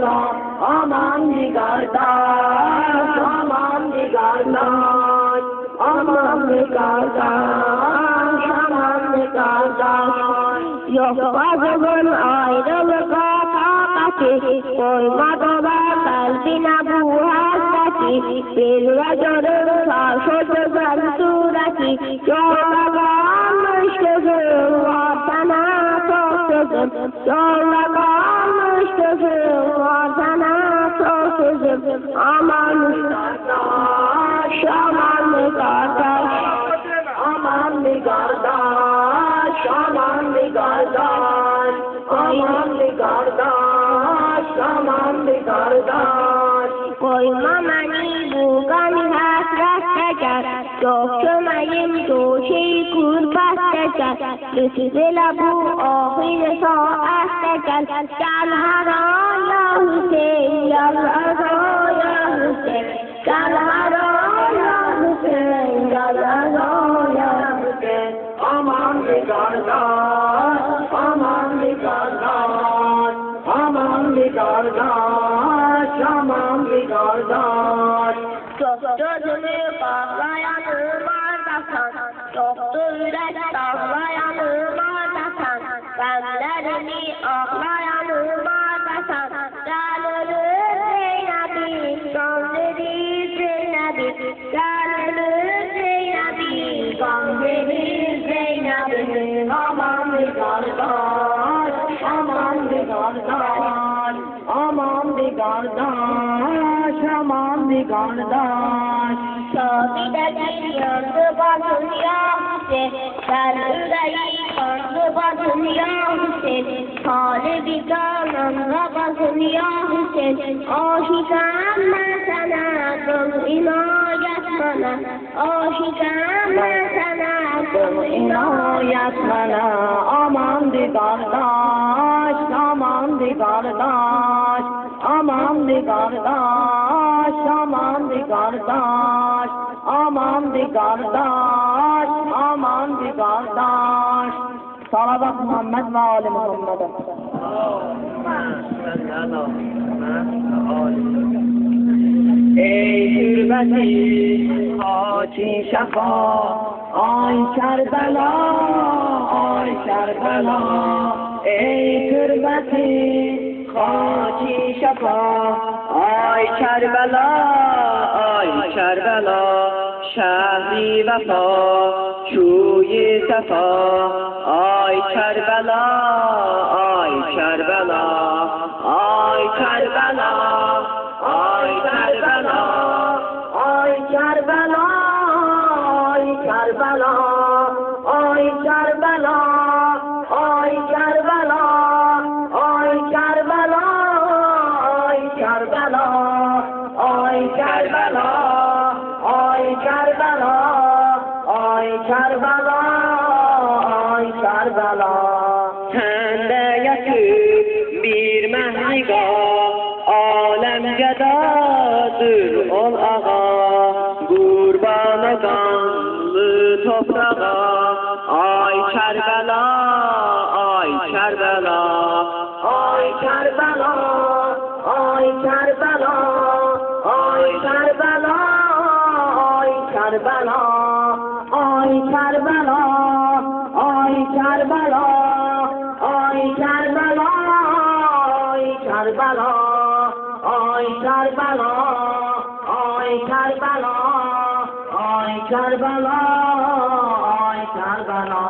کربلا آمان نگاردار آمان نگاردار آمان نگاردار آمان نگاردار یحفظ آیرم طاقتی کوئی مدبر قلبی نبو حسدتی بالوجر فاشد بر صورتی جولگان مشتزم وطنا توسزم جولگان مشتزم وطنا توسزم آمان نگارداش آمان نگارداش آمان نگارداش آمان نگارداش آمان نگارداش آمان نگارداش کوئی ممنی بوگانی هست رسته کرد دکتمهیم دوشی کور بسته کرد رسید لبو آخیر ساعته کرد گلهرا یا حسین گلهرا یا حسین گلهرا یا حسین گلهرا یا حسین آمان نگارداش آمان نگارداش آمان نگارداش آمان نگارداش دکتر قهرایان مردستان دکتر قهرایان مردستان بندرمی آقایان مردستان دلل زینبی گامزدی زینبی دلل زینبی گامزدی زینبی آمان نگارداش آمان نگارداش آمان نگارداش آمان نگارداش سابیدگی یاند با دنیا حسین سرودگی یاند با دنیا حسین طالبی دانم را با دنیا حسین عاشقم من سندم عنایت منم عاشقم من سندم عنایت منم آمان نگارداش آمان نگارداش آمان نگارداش آمان نگارداش آمان نگارداش آمان نگارداش صلوات محمد و آل محمد ای تربتی خاکی شفا آی کربلا آی کربلا ای تربتی خاکی شفا آی کربلا آی کربلا شهری وفا شوی صفا آی کربلا آی کربلا آی کربلا آی کربلا آی کربلا آی کربلا آی کربلا آی کربلا آی کربلا آی کربلا آی کربلا آی کربلا آی کربلا آی کربلا تنده یکی bir mehliga alem gedadır ol ağa kurbana kanlı toprağa ay Kerbela ay Kerbela ay Kerbela ay Kerbela ay Kerbela ay Kerbela ay Kerbela ay Kerbela ay Kerbela ay Kerbela ay Kerbela ay Kerbela ay Kerbela ay Kerbela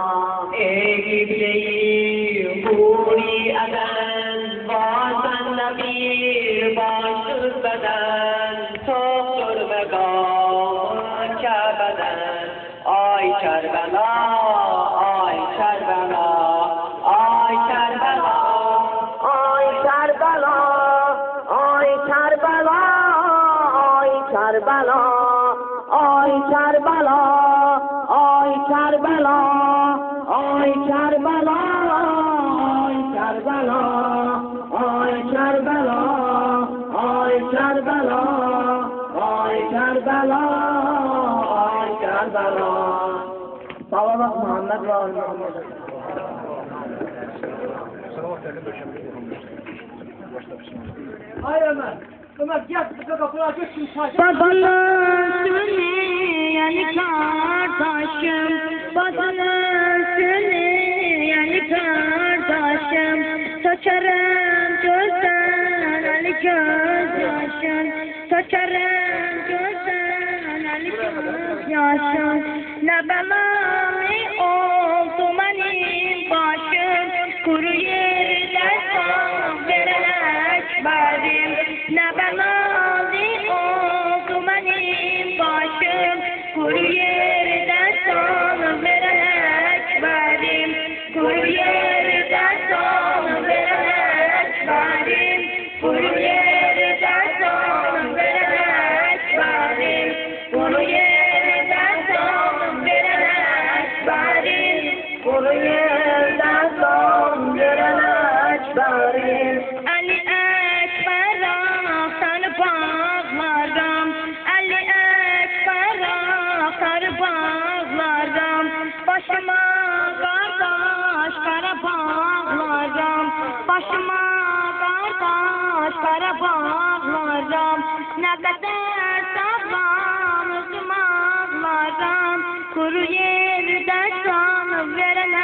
ey gibreyi buri eden bazen bir başsız beden çoktur ve gam Kabe'den ay Kerbela ay Kerbela ay Kerbela ay Kerbela ay Kerbela ay Kerbela ay Kerbela ay Kerbela ay Kerbela ay Kerbela ay Kerbela ay Kerbela ay Kerbela ay Kerbela Salavat Muhammed ve Ali Muhammed Hayır Ömer. Ömer gel kapıya geç şimdi sadece. Badılsın yani kardeşim, badılsın yani kardeşim, saçarım gözden Ali gözyaşın, saçarım gözden Ali gözyaşın, ne belamı oldu benim başım, kuru yerden son veren ekberim, ne belamı oldu benim başım, kuru yerden son veren ekberim, kuru yerden son veren ekberim, kuru yerden son veren ekberim, kuru yerden son veren ekberim, kuru yerden son veren ekberim. Ali Ekber aktar bağlarım, Ali Ekber aktar bağlarım, başıma kardeş kara bağlarım, başıma kardeş kara bağlarım, ne kadar sağlam özüm ağlarım, kuru yerden son veren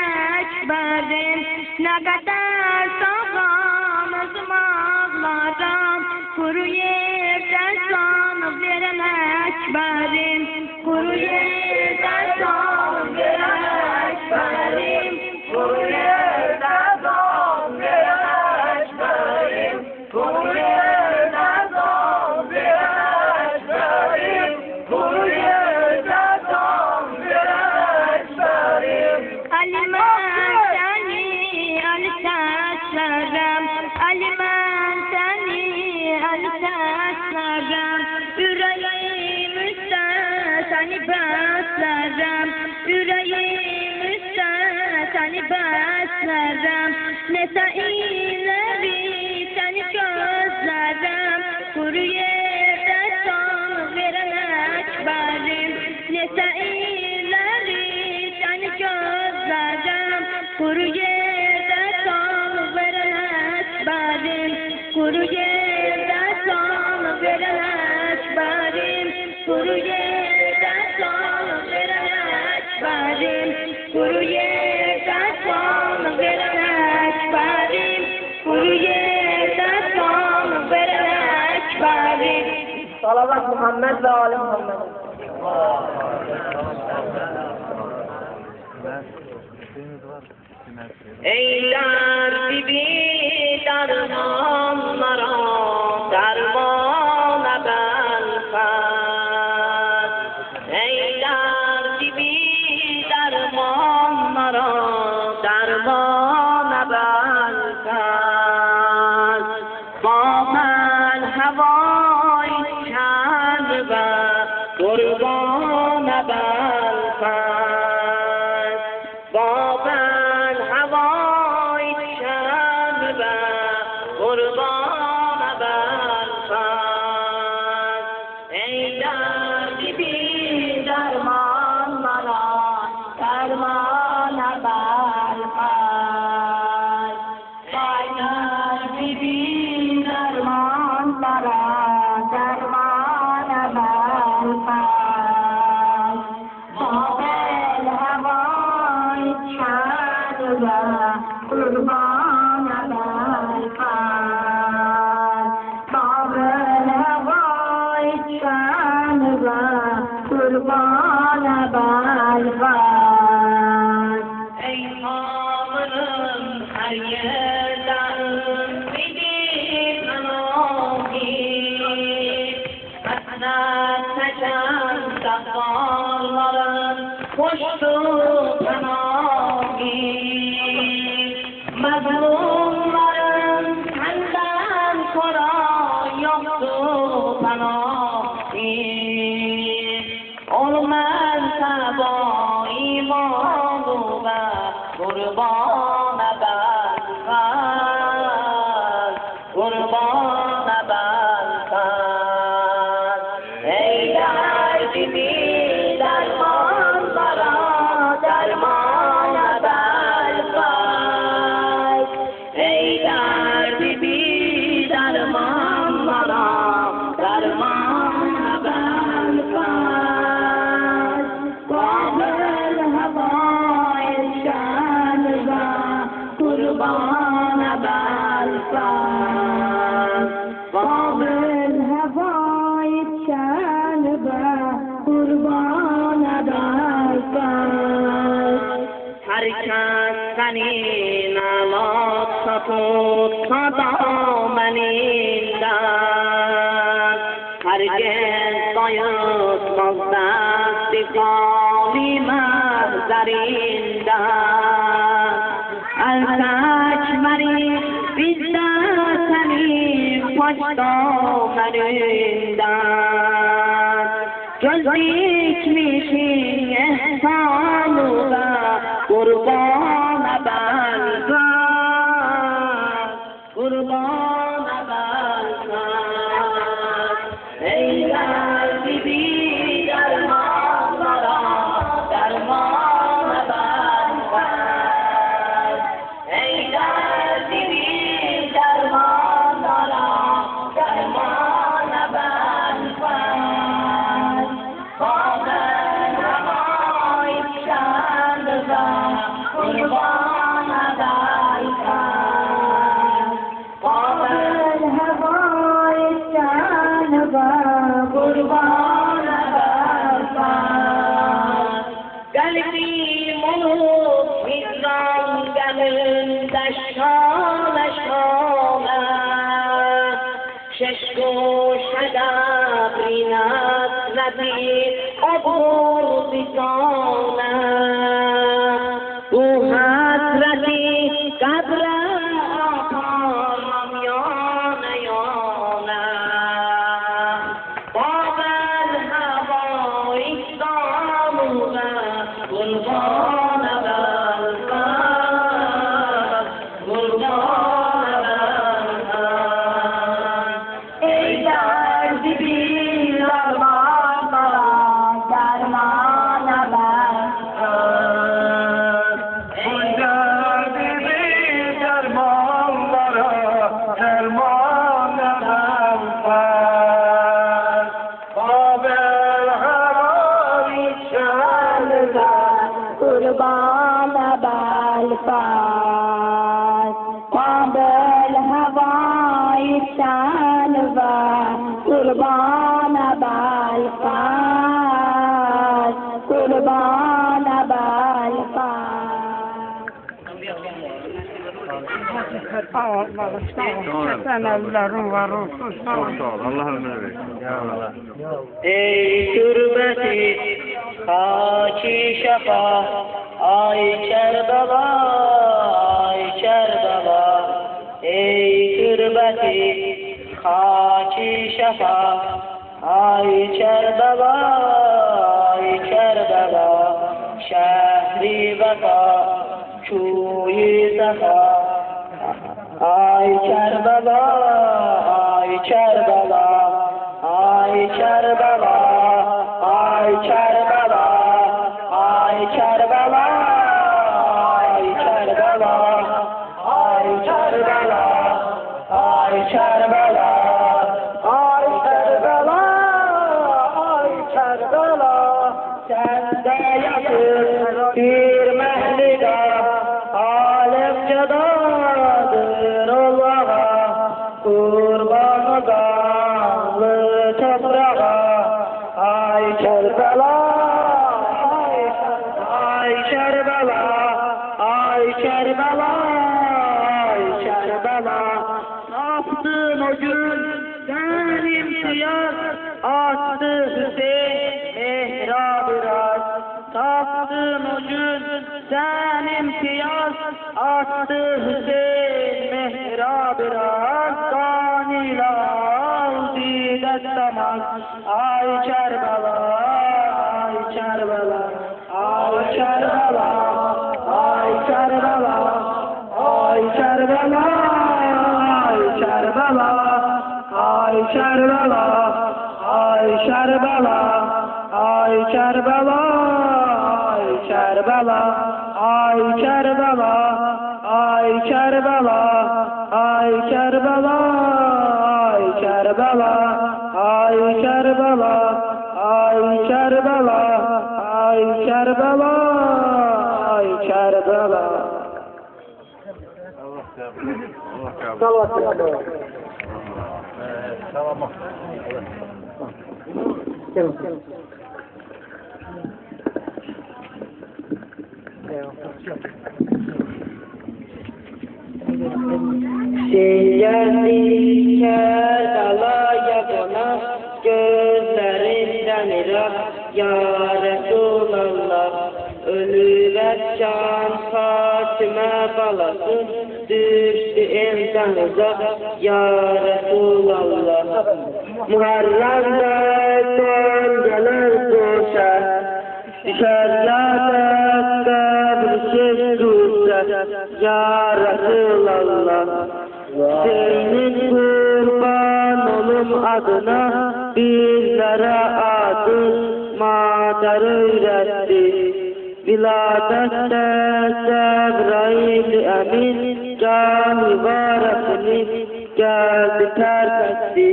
ekberim, ne kadar sağlam özüm ağlarım, kuru yerden son veren ekberim, kuru yerden son veren ekberim, kuru yerden son veren ekberim, kuru yerden son veren ekberim, kuru yerden son veren ekberim. Ali seni Ali seslerim, Ali seni Ali seslerim, yüreğim üstte seni beslerim, yüreğim üstte seni beslerim, nese ileri seni gözlerim, kuru yerden son veren ekberim, nese ileri seni gözlerim, kuru yerden son veren ekberim, kuru yerden son veren ekberim, kuru yerden son veren ekberim, kuru yerden son veren ekberim, kuru yerden son veren ekberim. Salavat Muhammed ve Ali Muhammed. Ey derdi bir dermanlara dermana belfet, ey derdi bir dermanlara dermana belfet, babel havai kelbe kurbana belfet, babel havai kelbe kurbana belfet, ey derdi bir dermanlara dermana belfet, ey derdi bir dermanlara dermana belfet, babel havai kelbe kurbana belfet, babel havai kelbe kurbana belfet. Ey hamırım her yerden bilir anami, hasret çeken safarların koştu kanami, mazlumların senden sonra yoktu kanami, olmaz sabah imanı ve kurbana belfet, kurbana belfet, ey derdi bir dermanlara dermana belfet, ey derdi bir هر کس سنین علات سپود تا دامن این دست هرگز باید باز دستی خالی محضر این دست از تکمری بیزدتنی خوش دامن این دست جز دیک میشی احسان و قربان بلفت قربان بلفت ای دردی بی درمان مرا درمان بلفت ای دردی بی درمان مرا درمان بلفت قربان بلفت قابل هوای شان و قربان بلفت قلبی ملوک میزان گلندش شانش آمد شش گوش دبرینت زدی عبور بیزانه او حسرتی قبر آقام یانه یانه قابل هوای ساموه قربان بلفت قربان بلفت ای دردی بی درمان مرا درمان بلفت ای دردی بی درمان مرا درمان بلفت قابل هوای شان قربان بلفت قابل هوای شان و قربان بلفت قربان بلفت ای تربتی خاکی شفا آی کربلا آی کربلا ای تربتی خاکی شفا آی کربلا آی کربلا شهری وفا چوی صفا آی کربلا آی کربلا آی کربلا آی کربلا آی کربلا آی کربلا آی کربلا آی کربلا آی کربلا آی کربلا چنده یکر پیر مهلگا عالم جدا در الله قربان گام تفرقا آی کربلا آی کربلا آی کربلا آی کربلا Yaptım o gün sen imtiyaz attı Hüseyin mihrab biraz Taktım o gün sen imtiyaz attı Hüseyin mihrab biraz Kanil aldı destemaz Ay Kerbela ay Kerbela ay Kerbela ay Kerbela ay Kerbela ay Kerbela ay Kerbela ay Kerbela ay Kerbela ay Kerbela ay Kerbela ay Kerbela ay Kerbela ay Kerbela ay Kerbela ay Kerbela ay Kerbela Tamam. Tamam. Geldik Kerbela'ya konak, gözlerinden irak ya Resulallah. Ölüver can Fatime balası, düştü elden uzak ya Resulallah. Muharrem'de gölgeler coşar, düşerlerde kabrisiz dursa ya Resulallah. Senin kurban olum adına bizlere adın madar öğretti. Viladette Cebrail emin can varatini geldi terk etti.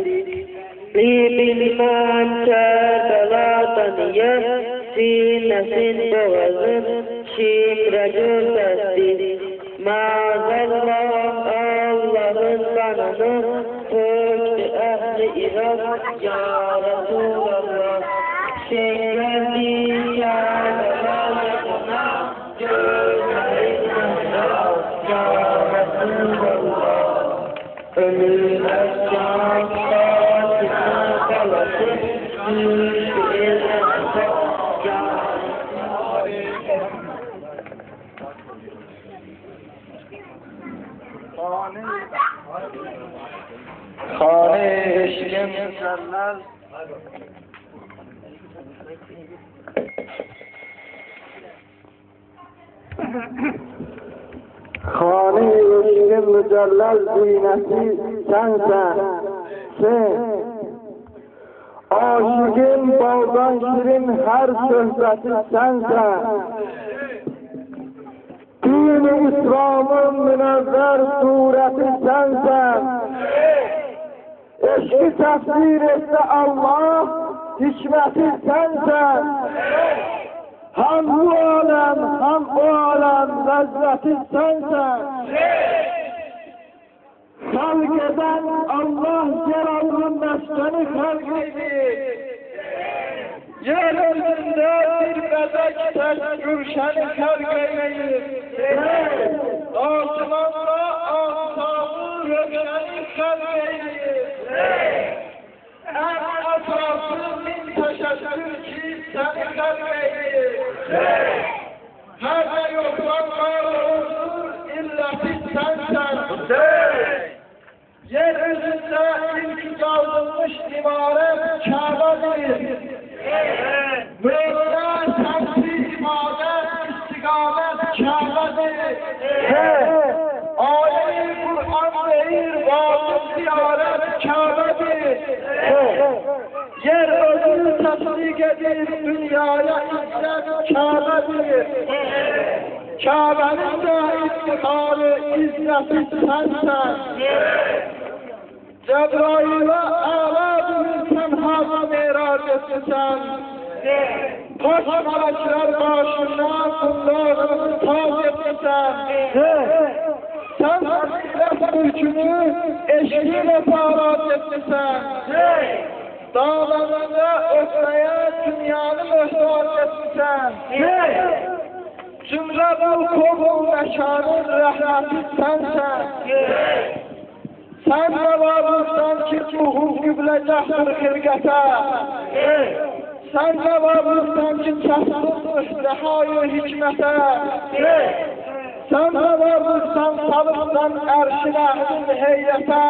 Bilmem Kerbela'da niye sinesin boğazın şifre gösterdi. Maazallah Allah'ın kanını töktü ehli İran ya Resulallah. Geldi Kerbela'ya konak, gözlerinden irak ya Resulallah. Ölüler can Fatime balası, düştü elden uzak ya Khane eşkim müzellel Khane eşkim müzellel zineti sensen sen. Aşıkın baldan şirin her sohbeti sensen. Din-i İslam'ın münevver sureti sensen. Eşki tefsir etse Allah, hikmeti sensen. Hem bu alem, hem o alem lezzeti sensen. Halk eden Allah Celal'ın meşgeni halk etti. Yeryüzünde bir bedek tek gülşeni halk etti. Osmanlı ashabı röşeni halk etti. En esası min teşekkür ki seni halk etti. Her ne yoktan var olsun illeti sensen. Yeryüzünde ilk yazılmış ibaret Kabe'dir. Mü'min sensiz ibadet istikamet Kabe'dir. Âli Kur'an değil vacip ziyaret Kabe'dir. Yer özü tasdik edir dünyaya izzet Kabe'dir. Kabe'nin de iftiharı izzeti sensen. Cebrail'e âlâ-ı tenhâ merac etsen. Koş melekler başına kullâhını tâz etsen. Sen fazilet mülkünü eşliğine târat etsen. Dağlarında ötmeye dünyanı mühtaç etsen. Cümle bu kovul mekanın rahmeti sensen. Sen de varlıktan ki ruhun güblecektir hırgete. Sen de varlıktan ki kestirdir dehayı hikmete. Sen de varlıktan salıktan erşinehdin heyyete.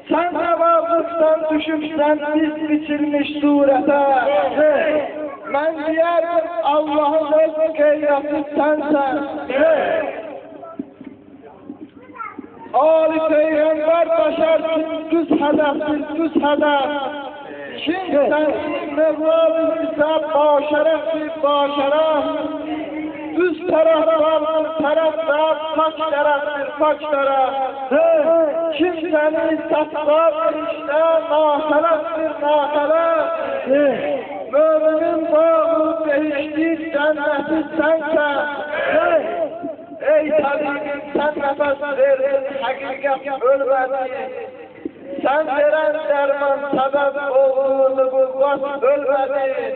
Sen de varlıktan düşüpsen biz biçilmiş surete. Ben diyerim Allah'ın öz gayreti sensen. Ali Peygamber başar düz hedeftir, düz hedef. Kim sensin mevla-ı hesap başareftir, başaref. Düz taraf vardır, taraftar, kaç taraftir, kaç taraf. Kim seni saklar işte, naheleftir, nahelef. Müminin bağı behiştir, cenneti sensen. Ey tabibim sen nefes verdin, hakikat ölmedi. Sen veren derman sebep olduğunu bulmaz ölmedi.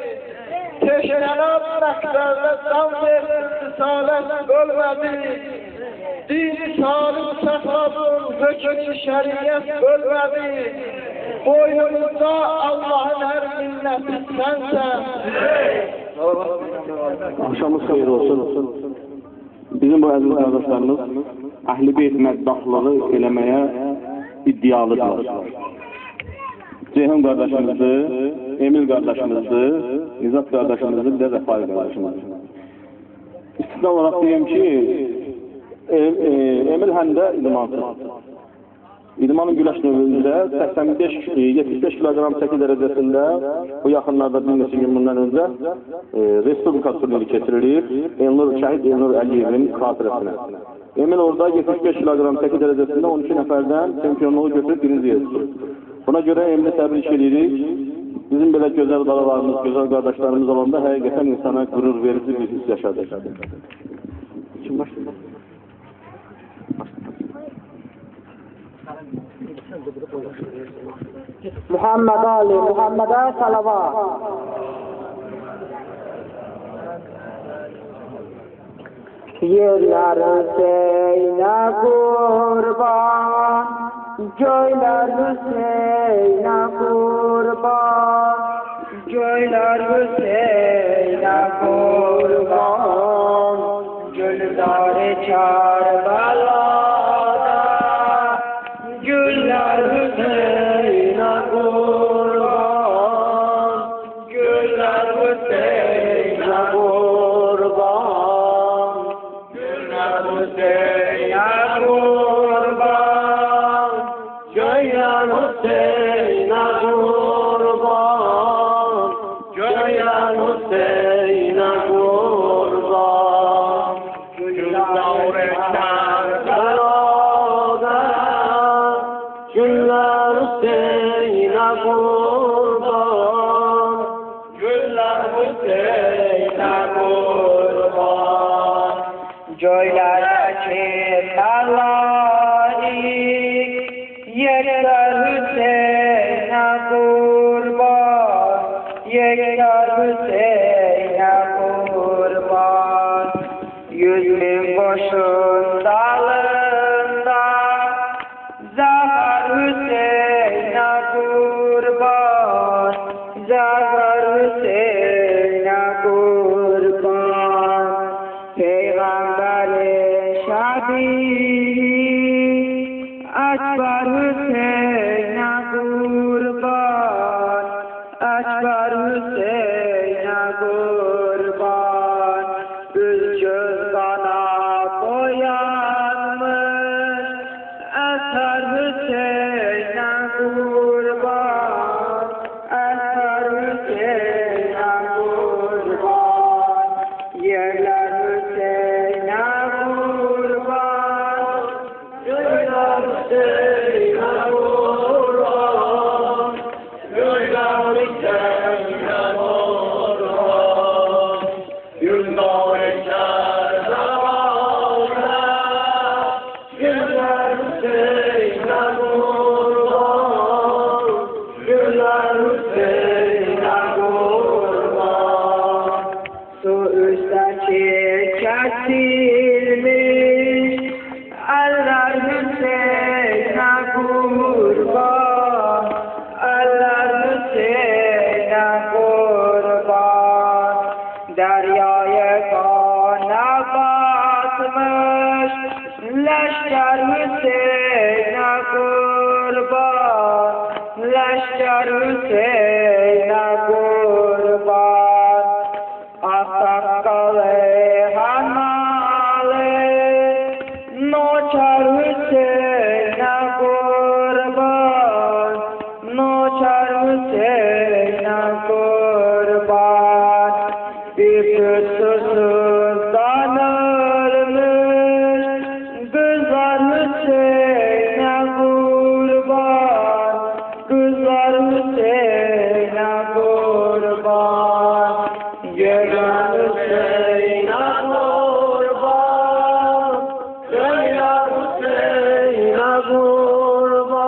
teşnelab məktəbdə can versin, risalət bölmədi. Din-i salim saxladın, hökm-i şəriyyət bölmədi. Boynumuzda Allah'ın her milleti sensen. Akşamınız xeyir olsun. Bizim bu əziz qardaşlarımız Əhl-i Beyt məddaxlığı eləməyə iddialıdırlar. Ceyhun qardaşımızdır, Emil qardaşımızdır, Nizat qardaşımızdır, bir də Rəfai qardaşımızdır. İstisna olaraq deyim ki, Emil həm də idmansız. İdmanın güləş növündə 75 kilogram çəki dərəcəsində bu yaxınlarda bir neçə gün bundan öncə Respublika turniri keçirilir. Şəhid Elnur Əliyevin xatirəsinə. Emil orada 75 kilogram çəki dərəcəsində 12 nəfərdən çempionluğu götürüb birinci yer tutur. Buna görə Emil'i təbrik edirik. Bizim belə gözəl qalalarımız, gözəl qardaşlarımız olanda həqiqətən insana qürur verici bir his yaşadır. Kim başlayır? Muhammed Ali, Muhammed'e salavat. Yerler Hüseyin'e kurban, Göyler Hüseyin'e kurban, Göyler Hüseyin'e kurban, Gülzar-ı Kerbela'da, Güller Hüseyin'e kurban, Güller Hüseyin'e kurban, Güller Hüseyin'e kurban, Güller Hüseyin'e kurban, Güller Hüseyin'e kurban, Güller Güller Hüseyin'e kurban, Güller Hüseyin'e kurban. Göylerdeki melaik, yerler Hüseyin'e kurban, yerler Hüseyin'e kurban. 100.000 boşun dalında, Zafer Hüseyin'e kurban, Zafer Hüseyin'e kurban. Peygamberin şafi'i, Ekber Hüseyin'e kurban, Ekber Hüseyin'e kurban. Ülkün kana koyanmış, Eser Hüseyin'e kurban, Eser Hüseyin'e kurban. Yerler Hüseyin'e kurban, Göyler Hüseyin'e kurban, Göyler Hüseyin'e kurban. Yıllar Kerbela'da, Güller Hüseyin'e kurban, Güller Hüseyin'e kurban. Su üstteki kesilmiş, eller Hüseyin'e kurban, eller Hüseyin'e kurban. Deryaya kana batmış, leşker Hüseyin'e kurban, leşker Hüseyin'e kurban. Aksaqqalı hanalı, noçar Hüseyin'e kurban, noçar Hüseyin'e kurban. Bir susuzdan ölmüş, Güzar Hüseyin'e kurban, Güzar Hüseyin'e kurban. Güler Hüseyin'e kurban, Güler Hüseyin'e kurban,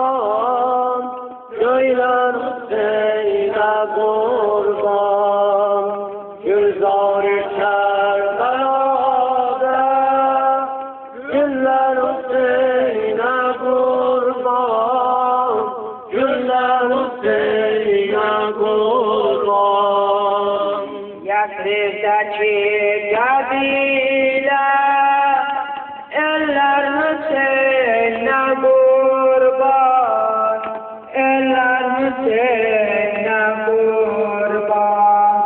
Güler Hüseyin'e kurban. gedile eller Hüseyin'e kurban, eller Hüseyin'e kurban.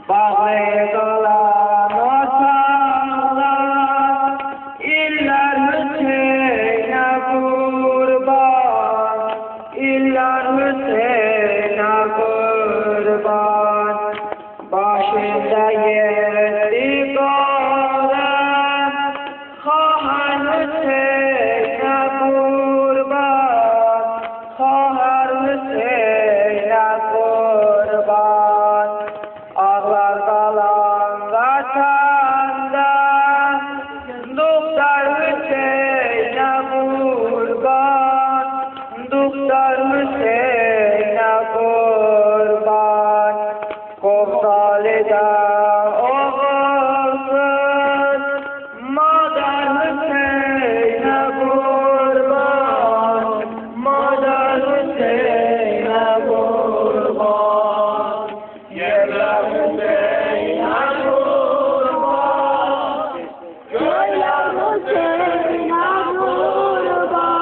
Bağlı kalan otağlar iller Hüseyin'e kurban, iller Hüseyin'e kurban. Başında yedi kalem Khahar Hüseyin'e kurban, Khahar Hüseyin'e kurban. Ağlar kalan vatanda Doktor Hüseyin'e kurban, Doktor Hüseyin'e kurban. Kohtalida oğulsun Madar Hüseyin'e kurban, Madar Hüseyin'e kurban. Yerler Hüseyin'e kurban, Göyler Hüseyin'e kurban,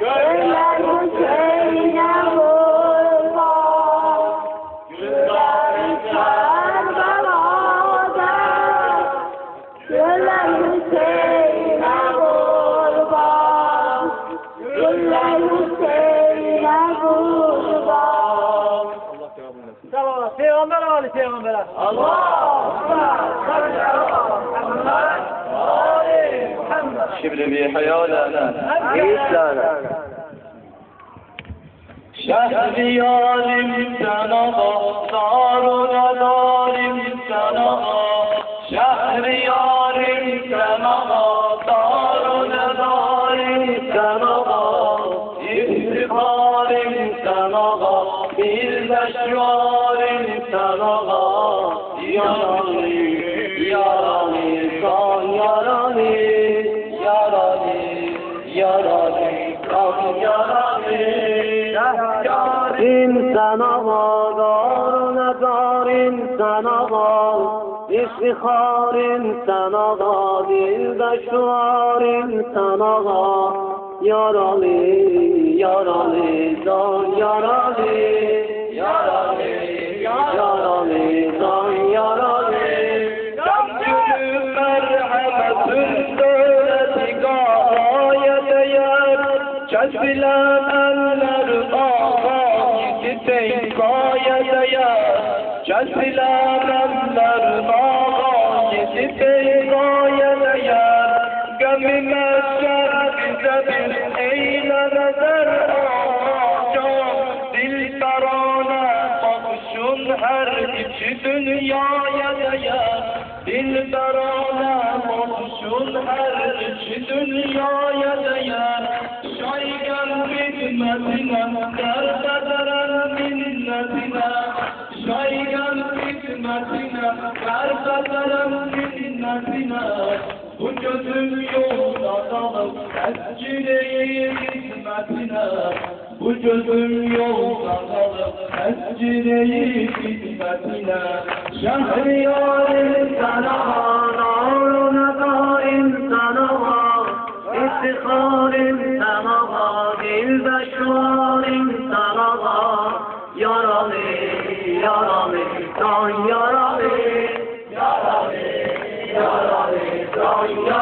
Göyler Hüseyin'e kurban. Güller Kerbela'da, Güller Hüseyin'e kurban, Güller Hüseyin'e kurban. Sağ ol. Peygamber Ali Peygamber'e. شبر بحيالنا شهر يالم سنغا دارنا دارم سنغا شهر يالم سنغا دارنا دارم سنغا افتخارم سنغا بالبشوارم سنغا ياراني ياراني صان ياراني ياراني ياراني صان ياراني İnsan ağlar, nazar insan ağlar, iftihar insan ağlar, dilde şuar insan ağlar, yaralı, yaralı, can yaralı, yaralı, yaralı, can yaralı. Gönlüm merhametün dövleti gayet yer, kesbilen eller ağa gidin gayet yer, kesbilen eller ağa gidin gayet yer. Gönlüme şer bize bir eyle nezer ağacağım, dil tarana bakışın her iki dünyaya değer. Dil tarana bakışın her iki dünyaya değer. Şaygan hizmetine, derbederen minnetine, Şaygan hizmetine, derbederen minnetine. Bu gözüm yolda dalıp mescid-i hizmetine, bu gözüm yolda dalıp mescid-i hizmetine. Şehriyar-ı sanaha, naruna daim sanaha, iftihar-ı sanaha, dilbeşvar-ı sanaha, yaralı, yaralı, can yaralı, yaralı, yaralı, can yaralı.